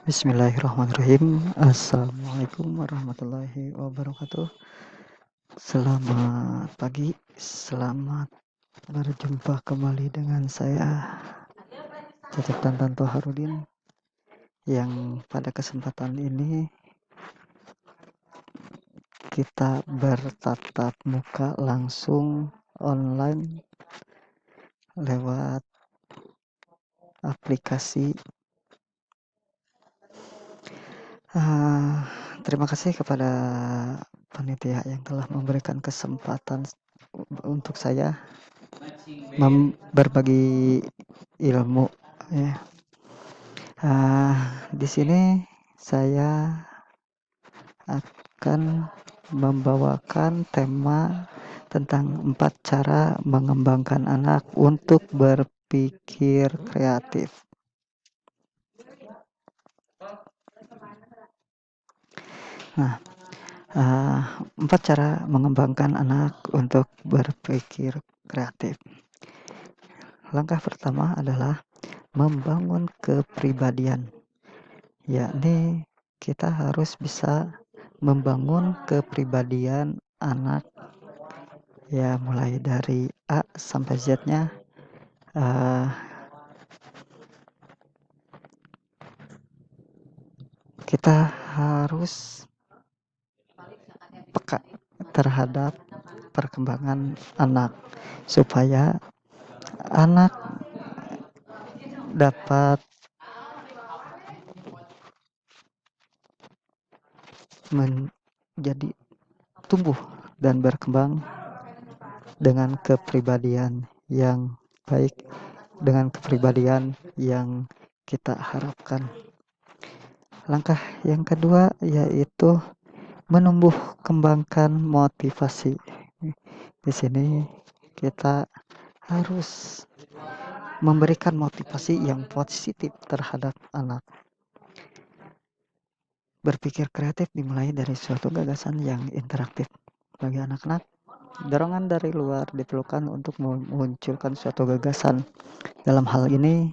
Bismillahirrahmanirrahim. Assalamualaikum warahmatullahi wabarakatuh. Selamat pagi, selamat berjumpa kembali dengan saya Cecep Tantanto Harudin, yang pada kesempatan ini kita bertatap muka langsung online lewat aplikasi. Terima kasih kepada panitia yang telah memberikan kesempatan untuk saya berbagi ilmu, ya. Di sini saya akan membawakan tema tentang 4 cara mengembangkan anak untuk berpikir kreatif. Nah, 4 cara mengembangkan anak untuk berpikir kreatif. Langkah pertama adalah membangun kepribadian, yakni kita harus bisa membangun kepribadian anak, ya, mulai dari A sampai Z-nya. Kita harus peka terhadap perkembangan anak supaya anak dapat menjadi tumbuh dan berkembang dengan kepribadian yang baik, dengan kepribadian yang kita harapkan. Langkah yang kedua yaitu menumbuh kembangkan motivasi. Di sini kita harus memberikan motivasi yang positif terhadap anak. Berpikir kreatif dimulai dari suatu gagasan yang interaktif. Bagi anak-anak, dorongan dari luar diperlukan untuk memunculkan suatu gagasan. Dalam hal ini,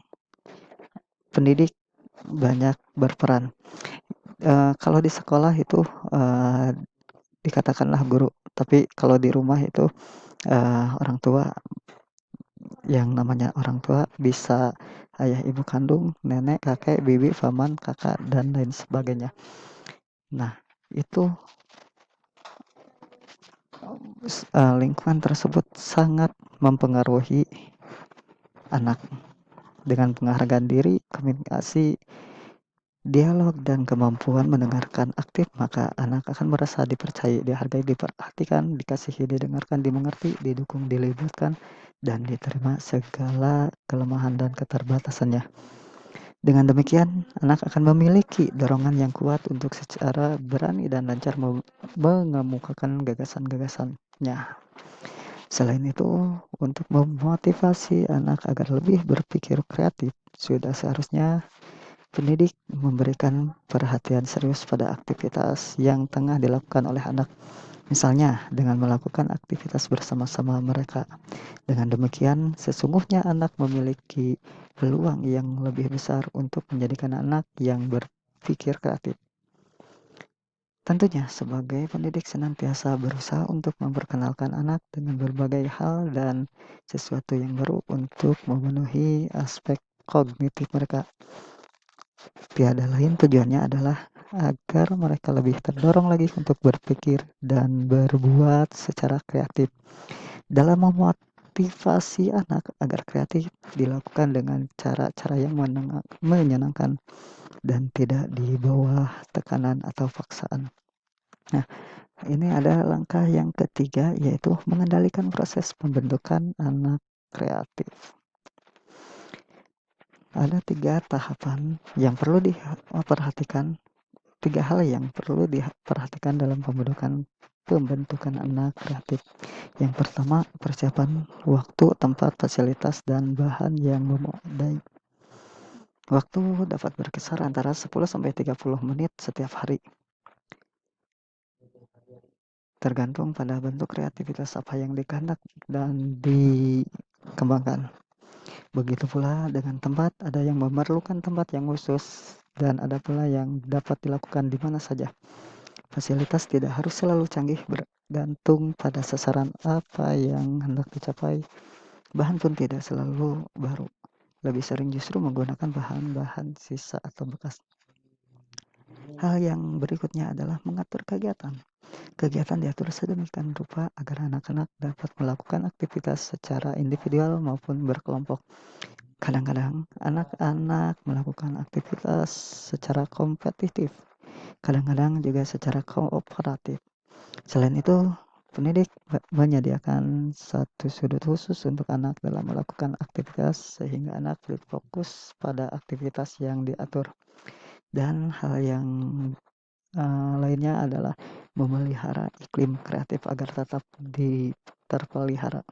pendidik banyak berperan. Kalau di sekolah itu dikatakanlah guru, tapi kalau di rumah itu orang tua. Yang namanya orang tua bisa ayah, ibu kandung, nenek, kakek, bibi, paman, kakak, dan lain sebagainya. Nah, itu lingkungan tersebut sangat mempengaruhi anak. Dengan penghargaan diri, komunikasi, dialog, dan kemampuan mendengarkan aktif, maka anak akan merasa dipercayai, dihargai, diperhatikan, dikasihi, didengarkan, dimengerti, didukung, dilibatkan, dan diterima segala kelemahan dan keterbatasannya. Dengan demikian, anak akan memiliki dorongan yang kuat untuk secara berani dan lancar mengemukakan gagasan-gagasannya. Selain itu, untuk memotivasi anak agar lebih berpikir kreatif, sudah seharusnya pendidik memberikan perhatian serius pada aktivitas yang tengah dilakukan oleh anak. Misalnya, dengan melakukan aktivitas bersama-sama mereka. Dengan demikian, sesungguhnya anak memiliki peluang yang lebih besar untuk menjadikan anak yang berpikir kreatif. Tentunya, sebagai pendidik senantiasa berusaha untuk memperkenalkan anak dengan berbagai hal dan sesuatu yang baru untuk memenuhi aspek kognitif mereka. Tiada lain tujuannya adalah agar mereka lebih terdorong lagi untuk berpikir dan berbuat secara kreatif. Dalam memotivasi anak agar kreatif dilakukan dengan cara-cara yang menyenangkan dan tidak di bawah tekanan atau paksaan. Nah, ini ada langkah yang ketiga, yaitu mengendalikan proses pembentukan anak kreatif. Ada 3 tahapan yang perlu diperhatikan, 3 hal yang perlu diperhatikan dalam pembentukan anak kreatif. Yang pertama, persiapan waktu, tempat, fasilitas, dan bahan yang memadai. Waktu dapat berkisar antara 10-30 menit setiap hari, tergantung pada bentuk kreativitas apa yang dikehendak dan dikembangkan. Begitu pula dengan tempat, ada yang memerlukan tempat yang khusus dan ada pula yang dapat dilakukan di mana saja. Fasilitas tidak harus selalu canggih, bergantung pada sasaran apa yang hendak dicapai. Bahan pun tidak selalu baru, lebih sering justru menggunakan bahan-bahan sisa atau bekas. Hal yang berikutnya adalah mengatur kegiatan. Kegiatan diatur sedemikian rupa agar anak-anak dapat melakukan aktivitas secara individual maupun berkelompok. Kadang-kadang anak-anak melakukan aktivitas secara kompetitif, kadang-kadang juga secara kooperatif. Selain itu, pendidik menyediakan satu sudut khusus untuk anak dalam melakukan aktivitas sehingga anak fokus pada aktivitas yang diatur. Dan hal yang lainnya adalah memelihara iklim kreatif agar tetap terpelihara.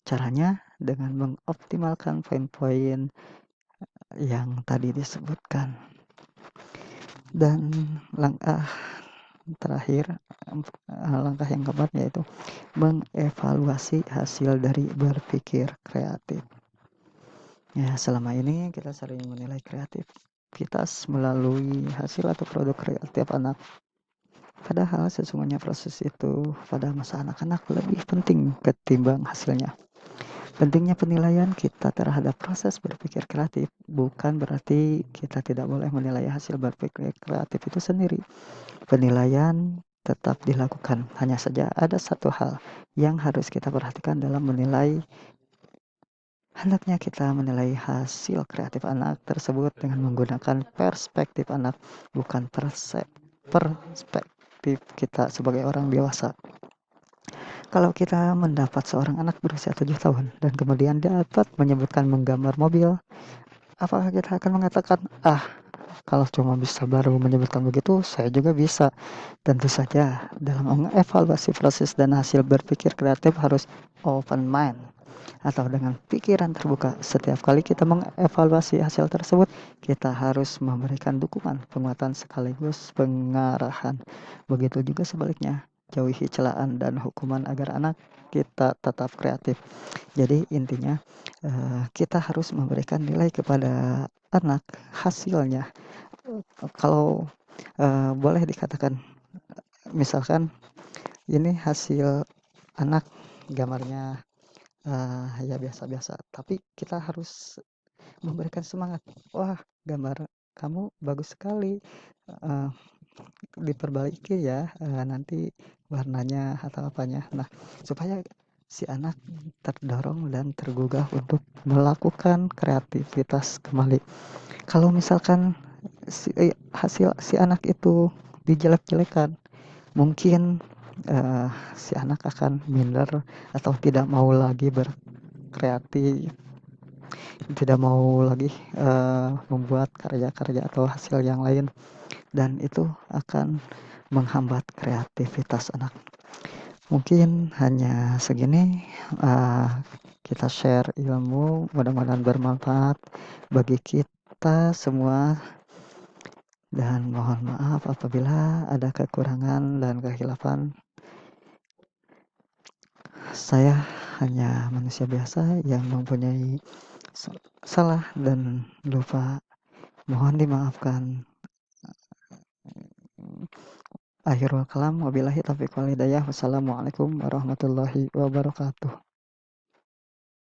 Caranya dengan mengoptimalkan poin-poin yang tadi disebutkan. Dan langkah terakhir, langkah yang keempat yaitu mengevaluasi hasil dari berpikir kreatif. Ya, selama ini kita sering menilai kreativitas melalui hasil atau produk kreatif anak. Padahal sesungguhnya proses itu pada masa anak-anak lebih penting ketimbang hasilnya. Pentingnya penilaian kita terhadap proses berpikir kreatif bukan berarti kita tidak boleh menilai hasil berpikir kreatif itu sendiri. Penilaian tetap dilakukan, hanya saja ada satu hal yang harus kita perhatikan dalam menilai. Hendaknya kita menilai hasil kreatif anak tersebut dengan menggunakan perspektif anak, bukan perspektif kita sebagai orang dewasa. Kalau kita mendapat seorang anak berusia 7 tahun dan kemudian dapat menyebutkan menggambar mobil, apakah kita akan mengatakan, kalau cuma bisa baru menyebutkan begitu, saya juga bisa. Tentu saja, dalam mengevaluasi proses dan hasil berpikir kreatif harus open mind atau dengan pikiran terbuka. Setiap kali kita mengevaluasi hasil tersebut, kita harus memberikan dukungan, penguatan sekaligus pengarahan. Begitu juga sebaliknya, jauhi celaan dan hukuman agar anak kita tetap kreatif. Jadi intinya kita harus memberikan nilai kepada anak hasilnya. Kalau boleh dikatakan, misalkan ini hasil anak gambarnya ya biasa-biasa, tapi kita harus memberikan semangat. Wah, gambar kamu bagus sekali, diperbaiki ya nanti warnanya atau apanya. Nah, supaya si anak terdorong dan tergugah untuk melakukan kreativitas kembali. Kalau misalkan hasil si anak itu dijelek-jelekan, mungkin si anak akan minder atau tidak mau lagi berkreatif, tidak mau lagi membuat karya-karya atau hasil yang lain, dan itu akan menghambat kreativitas anak. Mungkin hanya segini kita share ilmu, mudah-mudahan bermanfaat bagi kita semua, dan mohon maaf apabila ada kekurangan dan kehilafan. Saya hanya manusia biasa yang mempunyai salah dan lupa, mohon dimaafkan. Akhirul kalam, wabillahi taufiq wal hidayah. Wassalamualaikum warahmatullahi wabarakatuh.